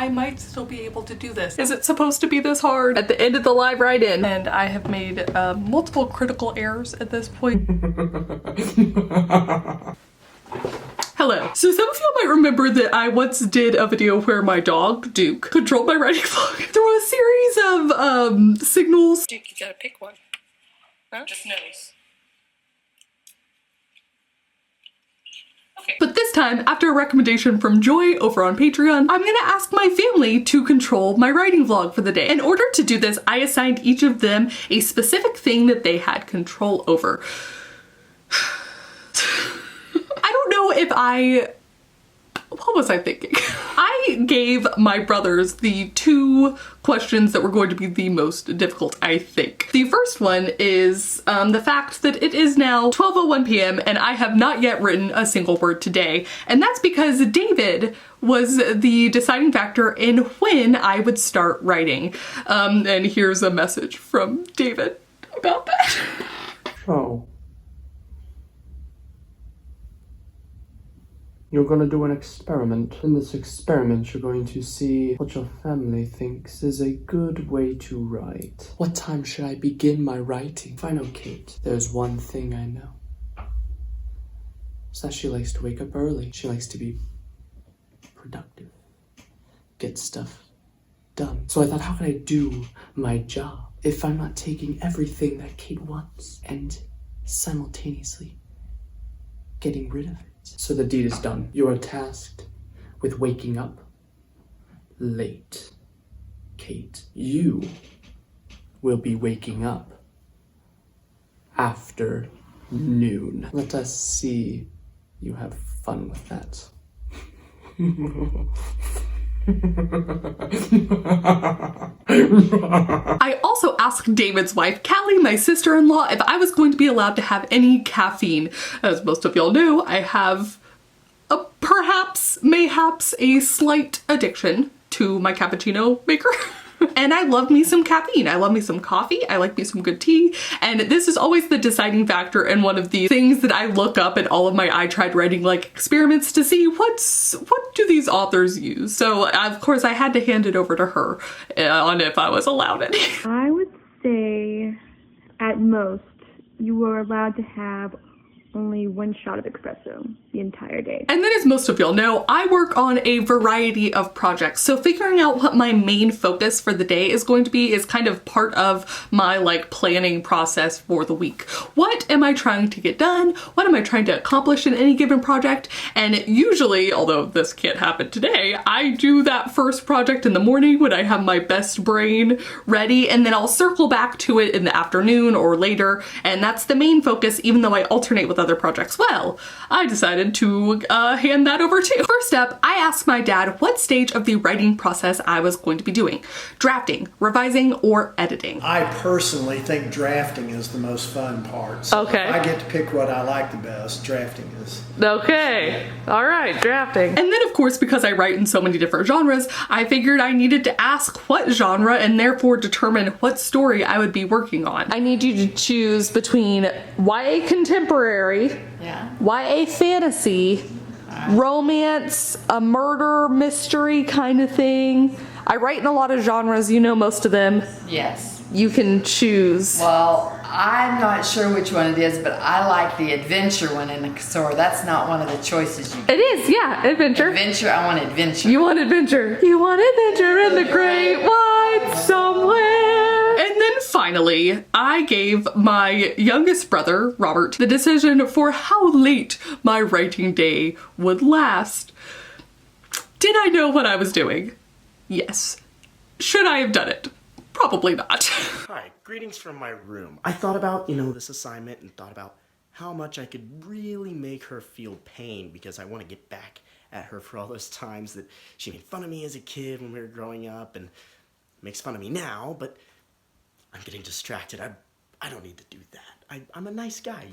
I might still be able to do this. Is it supposed to be this hard? At the end of the live write-in, and I have made multiple critical errors at this point. Hello. So some of you might remember that I once did a video where my dog, Duke, controlled my writing vlog through a series of signals. Duke, you gotta pick one. Huh? Just nose. Okay. But this time, after a recommendation from Joy over on Patreon, I'm gonna ask my family to control my writing vlog for the day. In order to do this, I assigned each of them a specific thing that they had control over. I don't know if what was I thinking? I gave my brothers the two questions that were going to be the most difficult, I think. The first one is the fact that it is now 12:01 p.m. and I have not yet written a single word today. And that's because David was the deciding factor in when I would start writing. And here's a message from David about that. Oh. You're gonna do an experiment. In this experiment, you're going to see what your family thinks is a good way to write. What time should I begin my writing? If I know Kate, there's one thing I know. It's that she likes to wake up early. She likes to be productive. Get stuff done. So I thought, how can I do my job if I'm not taking everything that Kate wants and simultaneously getting rid of it? So the deed is done. You are tasked with waking up late. Kate, you will be waking up after noon. Let us see you have fun with that. I also asked David's wife, Callie, my sister-in-law, if I was going to be allowed to have any caffeine. As most of y'all know, I have mayhaps a slight addiction to my cappuccino maker. And I love me some caffeine. I love me some coffee. I like me some good tea. And this is always the deciding factor and one of the things that I look up in all of my I tried writing like experiments to see what do these authors use. So of course I had to hand it over to her on if I was allowed any. I would say at most you were allowed to have only one shot of espresso the entire day. And then as most of y'all know, I work on a variety of projects. So figuring out what my main focus for the day is going to be is kind of part of my like planning process for the week. What am I trying to get done? What am I trying to accomplish in any given project? And usually, although this can't happen today, I do that first project in the morning when I have my best brain ready, and then I'll circle back to it in the afternoon or later. And that's the main focus, even though I alternate with other projects. Well, I decided to hand that over too. First up, I asked my dad what stage of the writing process I was going to be doing. Drafting, revising, or editing. I personally think drafting is the most fun part. So okay. If I get to pick what I like the best, drafting is. Okay. All right, drafting. And then of course, because I write in so many different genres, I figured I needed to ask what genre and therefore determine what story I would be working on. I need you to choose between YA contemporary, YA fantasy, romance, a murder mystery kind of thing. I write in a lot of genres, you know most of them. Yes. You can choose. Well, I'm not sure which one it is, but I like the adventure one in the store. That's not one of the choices you get. It is, yeah, adventure. Adventure, I want adventure. You want adventure. You want adventure in the great wide somewhere. And then finally, I gave my youngest brother, Robert, the decision for how late my writing day would last. Did I know what I was doing? Yes. Should I have done it? Probably not. Hi, greetings from my room. I thought about, this assignment and thought about how much I could really make her feel pain because I want to get back at her for all those times that she made fun of me as a kid when we were growing up and makes fun of me now, but I'm getting distracted. I don't need to do that. I'm a nice guy,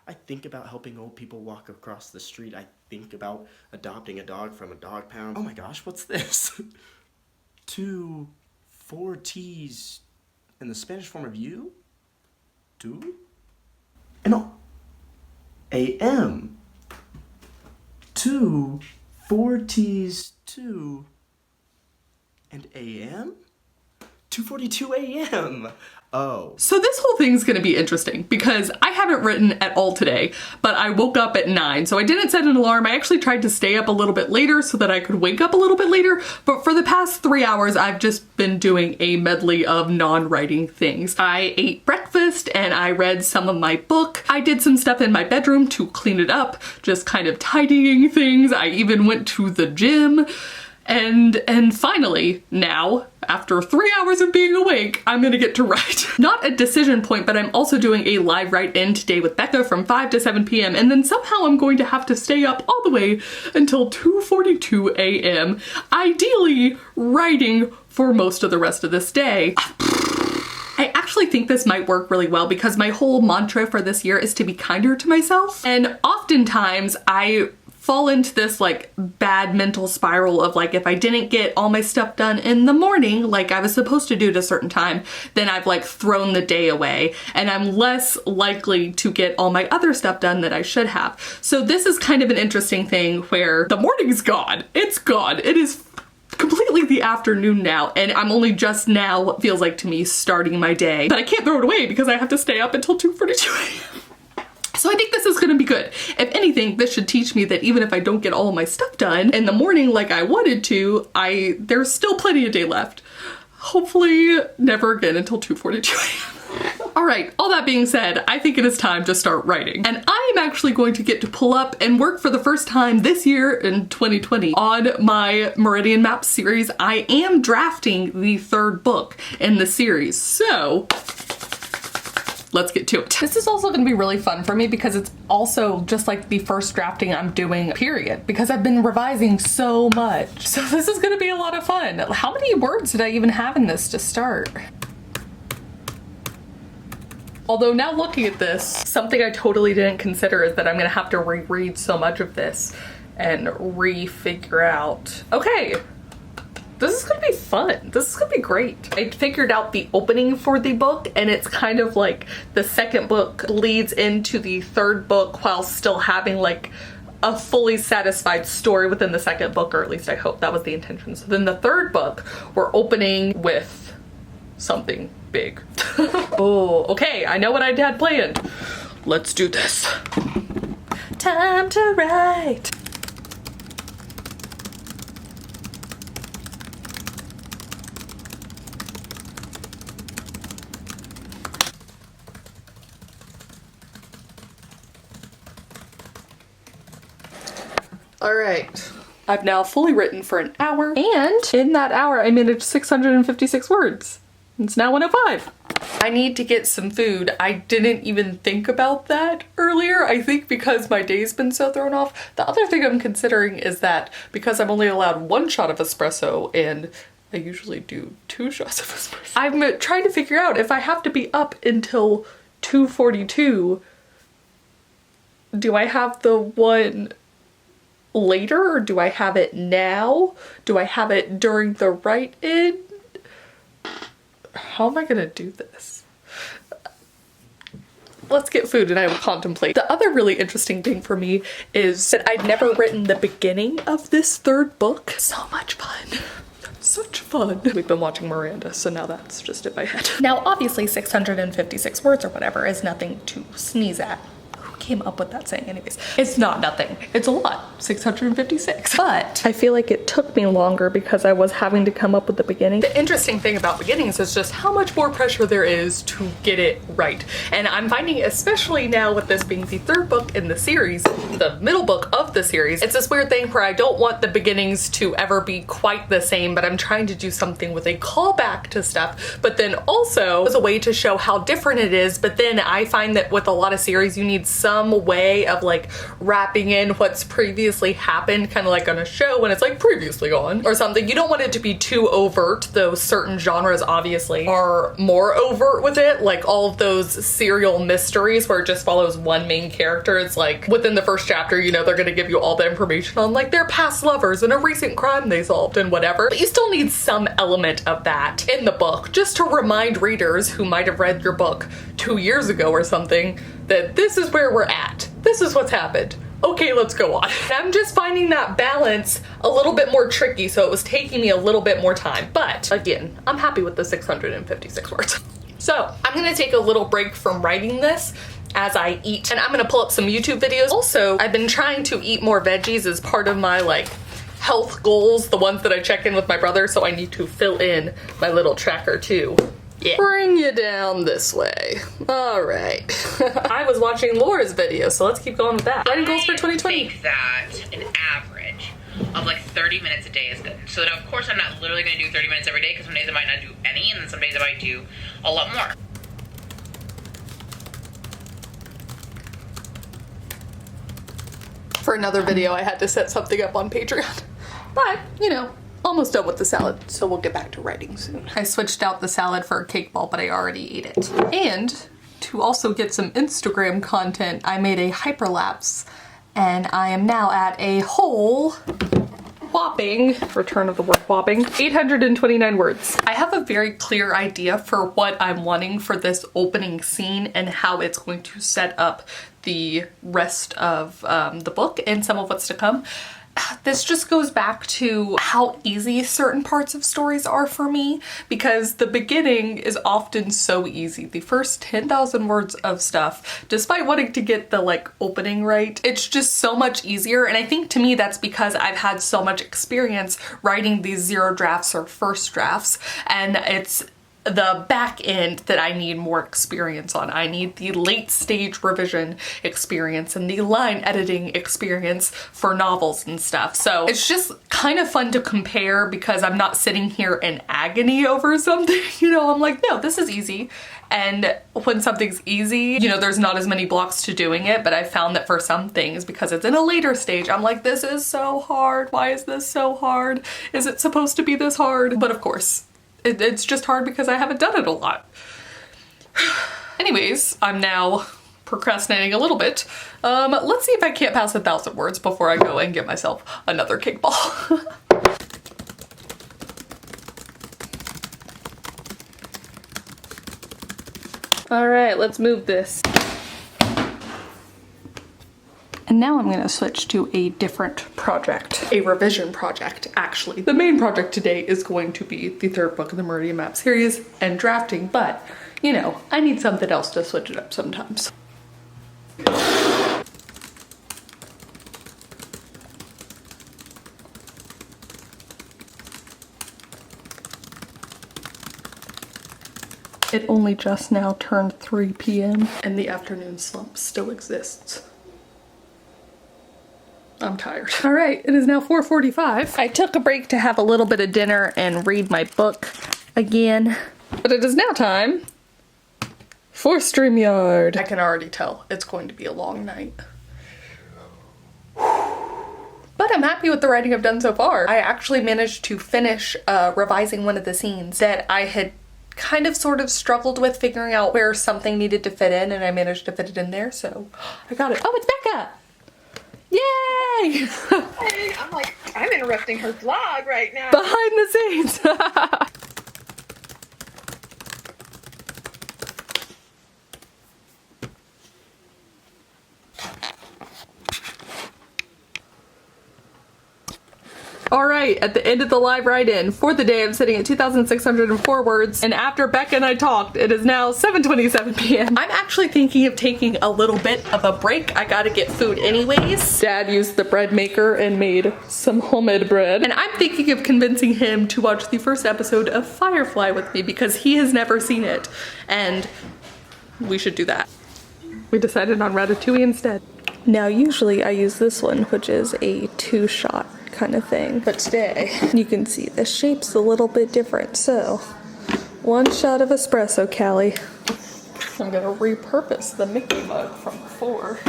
I think about helping old people walk across the street. I think about adopting a dog from a dog pound. Oh my gosh, what's this? 2 4 T's in the Spanish form of you? Do? And A-M. 2 4 T's 2. And AM? 2:42 a.m. Oh. So this whole thing's gonna be interesting because I haven't written at all today, but I woke up at 9, so I didn't set an alarm. I actually tried to stay up a little bit later so that I could wake up a little bit later, but for the past 3 hours, I've just been doing a medley of non-writing things. I ate breakfast and I read some of my book. I did some stuff in my bedroom to clean it up, just kind of tidying things. I even went to the gym. And finally, now, after 3 hours of being awake, I'm gonna get to write. Not a decision point, but I'm also doing a live write-in today with Becca from 5 to 7 p.m. And then somehow I'm going to have to stay up all the way until 2:42 a.m. Ideally, writing for most of the rest of this day. I actually think this might work really well because my whole mantra for this year is to be kinder to myself. And oftentimes I fall into this like bad mental spiral of like, if I didn't get all my stuff done in the morning like I was supposed to do at a certain time, then I've like thrown the day away and I'm less likely to get all my other stuff done that I should have. So this is kind of an interesting thing where the morning's gone. It's gone. It is completely the afternoon now, and I'm only just now, what feels like to me, starting my day. But I can't throw it away because I have to stay up until 2:42 a.m. So I think this is gonna be good. If anything, this should teach me that even if I don't get all of my stuff done in the morning like I wanted to, there's still plenty of day left. Hopefully never again until 2:42 a.m. All right, all that being said, I think it is time to start writing. And I am actually going to get to pull up and work for the first time this year in 2020 on my Meridian Map series. I am drafting the 3rd book in the series, so let's get to it. This is also gonna be really fun for me because it's also just like the first drafting I'm doing, period, because I've been revising so much. So this is gonna be a lot of fun. How many words did I even have in this to start? Although now looking at this, something I totally didn't consider is that I'm gonna have to reread so much of this and re-figure out, okay, this is gonna be fun. This is gonna be great. I figured out the opening for the book and it's kind of like the 2nd book leads into the 3rd book while still having like a fully satisfied story within the 2nd book, or at least I hope that was the intention. So then the 3rd book, we're opening with something big. Oh, okay, I know what I had planned. Let's do this. Time to write. All right, I've now fully written for an hour, and in that hour I managed 656 words. It's now 1:05. I need to get some food. I didn't even think about that earlier, I think because my day's been so thrown off. The other thing I'm considering is that because I'm only allowed 1 shot of espresso and I usually do 2 shots of espresso, I'm trying to figure out if I have to be up until 2:42, do I have the one later or do I have it now? Do I have it during the write-in? How am I gonna do this? Let's get food and I will contemplate. The other really interesting thing for me is that I'd never written the beginning of this 3rd book. So much fun. Such fun. We've been watching Miranda, so now that's just in my head. Now, obviously 656 words or whatever is nothing to sneeze at. Came up with that saying anyways. It's not nothing. It's a lot. 656. But I feel like it took me longer because I was having to come up with the beginning. The interesting thing about beginnings is just how much more pressure there is to get it right. And I'm finding, especially now with this being the 3rd book in the series, the middle book of the series, it's this weird thing where I don't want the beginnings to ever be quite the same, but I'm trying to do something with a callback to stuff, but then also as a way to show how different it is. But then I find that with a lot of series, you need some way of like wrapping in what's previously happened, kind of like on a show when it's like previously on or something. You don't want it to be too overt, though certain genres obviously are more overt with it, like all of those serial mysteries where it just follows one main character. It's like within the first chapter, you know, they're gonna give you all the information on like their past lovers and a recent crime they solved and whatever, but you still need some element of that in the book just to remind readers who might have read your book 2 years ago or something that this is where we're at. This is what's happened. Okay, let's go on. I'm just finding that balance a little bit more tricky, so it was taking me a little bit more time. But again, I'm happy with the 656 words. So I'm gonna take a little break from writing this as I eat, and I'm gonna pull up some YouTube videos. Also, I've been trying to eat more veggies as part of my like health goals, the ones that I check in with my brother, so I need to fill in my little tracker too. Yeah. Bring you down this way. All right. I was watching Laura's video, so let's keep going with that. Writing goals for 2020. I think that an average of like 30 minutes a day is good. So that, of course, I'm not literally going to do 30 minutes every day, because some days I might not do any, and then some days I might do a lot more. For another video, I had to set something up on Patreon. But, you know, almost done with the salad, so we'll get back to writing soon. I switched out the salad for a cake ball, but I already ate it. And to also get some Instagram content, I made a hyperlapse, and I am now at a whole whopping, return of the word whopping, 829 words. I have a very clear idea for what I'm wanting for this opening scene and how it's going to set up the rest of the book and some of what's to come. This just goes back to how easy certain parts of stories are for me, because the beginning is often so easy. The first 10,000 words of stuff, despite wanting to get the like opening right, it's just so much easier. And I think to me that's because I've had so much experience writing these 0 drafts or first drafts, and it's the back end that I need more experience on. I need the late stage revision experience and the line editing experience for novels and stuff. So it's just kind of fun to compare, because I'm not sitting here in agony over something. You know, I'm like, no, this is easy. And when something's easy, you know, there's not as many blocks to doing it, but I found that for some things, because it's in a later stage, I'm like, this is so hard. Why is this so hard? Is it supposed to be this hard? But of course, it's just hard because I haven't done it a lot. Anyways, I'm now procrastinating a little bit. Let's see if I can't pass 1,000 words before I go and get myself another cake ball. All right, let's move this. And now I'm gonna switch to a different project, a revision project, actually. The main project today is going to be the 3rd book in the Meridian Map series and drafting, but you know, I need something else to switch it up sometimes. It only just now turned 3 p.m. and the afternoon slump still exists. I'm tired. All right, it is now 4:45. I took a break to have a little bit of dinner and read my book again. But it is now time for StreamYard. I can already tell it's going to be a long night. But I'm happy with the writing I've done so far. I actually managed to finish revising one of the scenes that I had kind of sort of struggled with figuring out where something needed to fit in, and I managed to fit it in there, so I got it. Oh, it's Becca! Yay! Hey, I'm interrupting her vlog right now. Behind the scenes! All right, at the end of the live write-in for the day, I'm sitting at 2,604 words, and after Becca and I talked, it is now 7:27 p.m. I'm actually thinking of taking a little bit of a break. I gotta get food anyways. Dad used the bread maker and made some homemade bread, and I'm thinking of convincing him to watch the first episode of Firefly with me because he has never seen it, and we should do that. We decided on Ratatouille instead. Now, usually I use this one, which is a 2-shot kind of thing, but today you can see the shape's a little bit different, so 1 shot of espresso, Callie. I'm gonna repurpose the Mickey mug from before.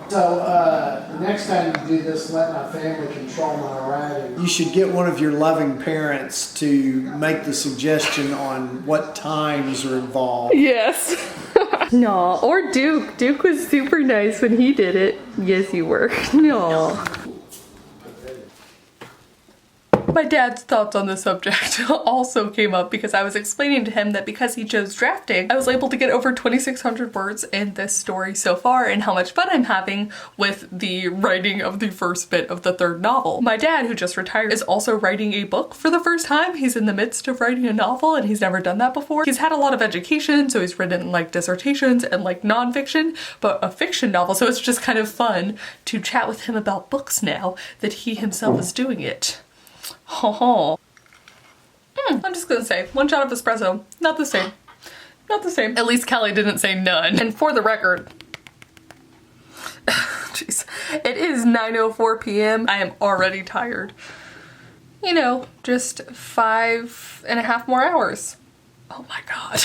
So, next time you do this, let my family control my writing. You should get one of your loving parents to make the suggestion on what times are involved. Yes. No, or Duke. Duke was super nice when he did it. Yes, you were. No. My dad's thoughts on the subject also came up because I was explaining to him that because he chose drafting, I was able to get over 2,600 words in this story so far and how much fun I'm having with the writing of the first bit of the third novel. My dad, who just retired, is also writing a book for the first time. He's in the midst of writing a novel and he's never done that before. He's had a lot of education, so he's written like dissertations and like nonfiction, but a fiction novel, so it's just kind of fun to chat with him about books now that he himself is doing it. I'm just gonna say, 1 shot of espresso, not the same. Not the same. At least Kelly didn't say none. And for the record, jeez, it is 9:04 p.m. I am already tired. You know, just 5.5 more hours. Oh my god.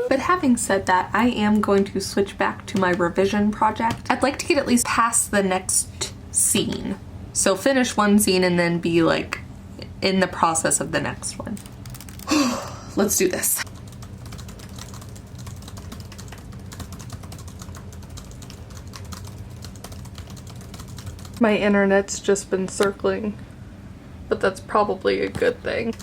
But having said that, I am going to switch back to my revision project. I'd like to get at least past the next scene. So finish one scene and then be like in the process of the next one. Let's do this. My internet's just been circling, but that's probably a good thing.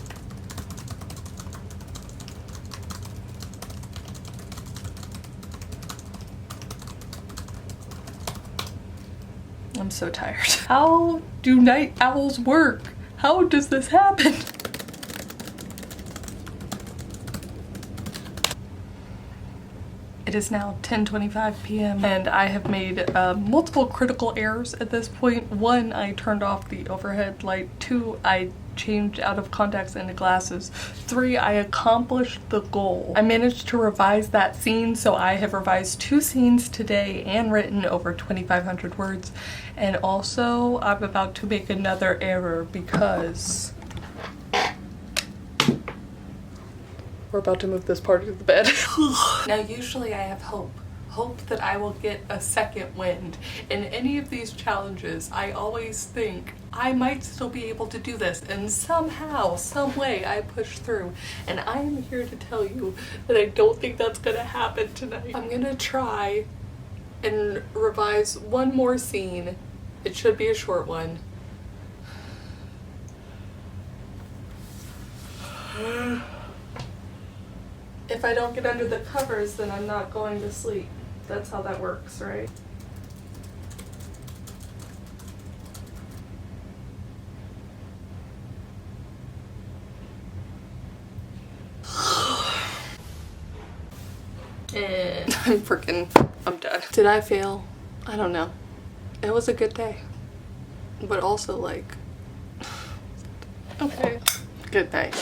I'm so tired. How do night owls work? How does this happen? It is now 10:25 p.m. and I have made multiple critical errors at this point. 1, I turned off the overhead light. 2, I changed out of contacts into glasses. 3, I accomplished the goal. I managed to revise that scene, so I have revised 2 scenes today and written over 2,500 words. And also, I'm about to make another error because we're about to move this part of the bed. Now, usually I have hope that I will get a second wind. In any of these challenges, I always think I might still be able to do this, and somehow, some way I push through. And I am here to tell you that I don't think that's gonna happen tonight. I'm gonna try and revise one more scene. It should be a short one. If I don't get under the covers, then I'm not going to sleep. That's how that works, right? And I'm done. Did I fail? I don't know. It was a good day. But also like, okay, good night.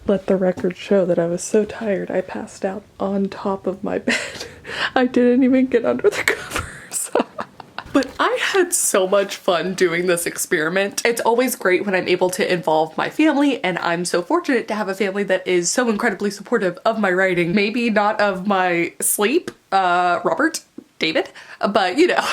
Let the record show that I was so tired I passed out on top of my bed. I didn't even get under the covers. But I had so much fun doing this experiment. It's always great when I'm able to involve my family, and I'm so fortunate to have a family that is so incredibly supportive of my writing. Maybe not of my sleep, Robert, David, but you know.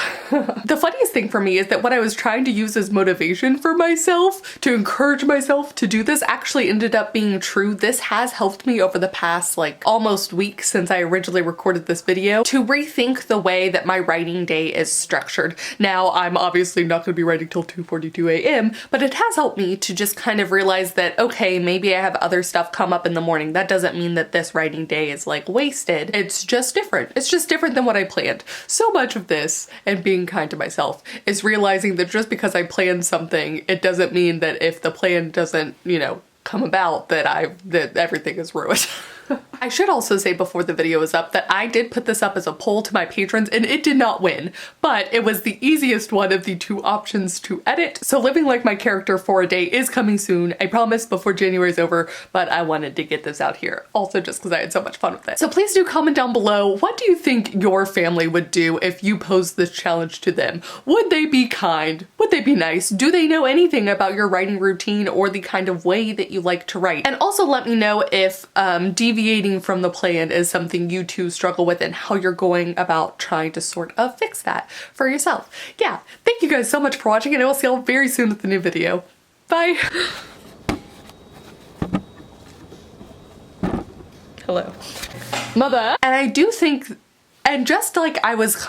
The funniest thing for me is that what I was trying to use as motivation for myself, to encourage myself to do this, actually ended up being true. This has helped me over the past like almost week since I originally recorded this video to rethink the way that my writing day is structured. Now, I'm obviously not going to be writing till 2:42 a.m., but it has helped me to just kind of realize that, okay, maybe I have other stuff come up in the morning. That doesn't mean that this writing day is like wasted. It's just different. It's just different than what I planned. So much of this, and being kind to myself, is realizing that just because I planned something, it doesn't mean that if the plan doesn't, you know, come about that everything is ruined. I should also say before the video is up that I did put this up as a poll to my patrons and it did not win, but it was the easiest one of the 2 options to edit. So living like my character for a day is coming soon. I promise before January's over, but I wanted to get this out here. Also just because I had so much fun with it. So please do comment down below, what do you think your family would do if you posed this challenge to them? Would they be kind? Would they be nice? Do they know anything about your writing routine or the kind of way that you like to write? And also let me know if deviating from the plan is something you too struggle with and how you're going about trying to sort of fix that for yourself. Yeah, thank you guys so much for watching and I will see you all very soon with the new video. Bye! Hello. Mother. And I do think, and just like I was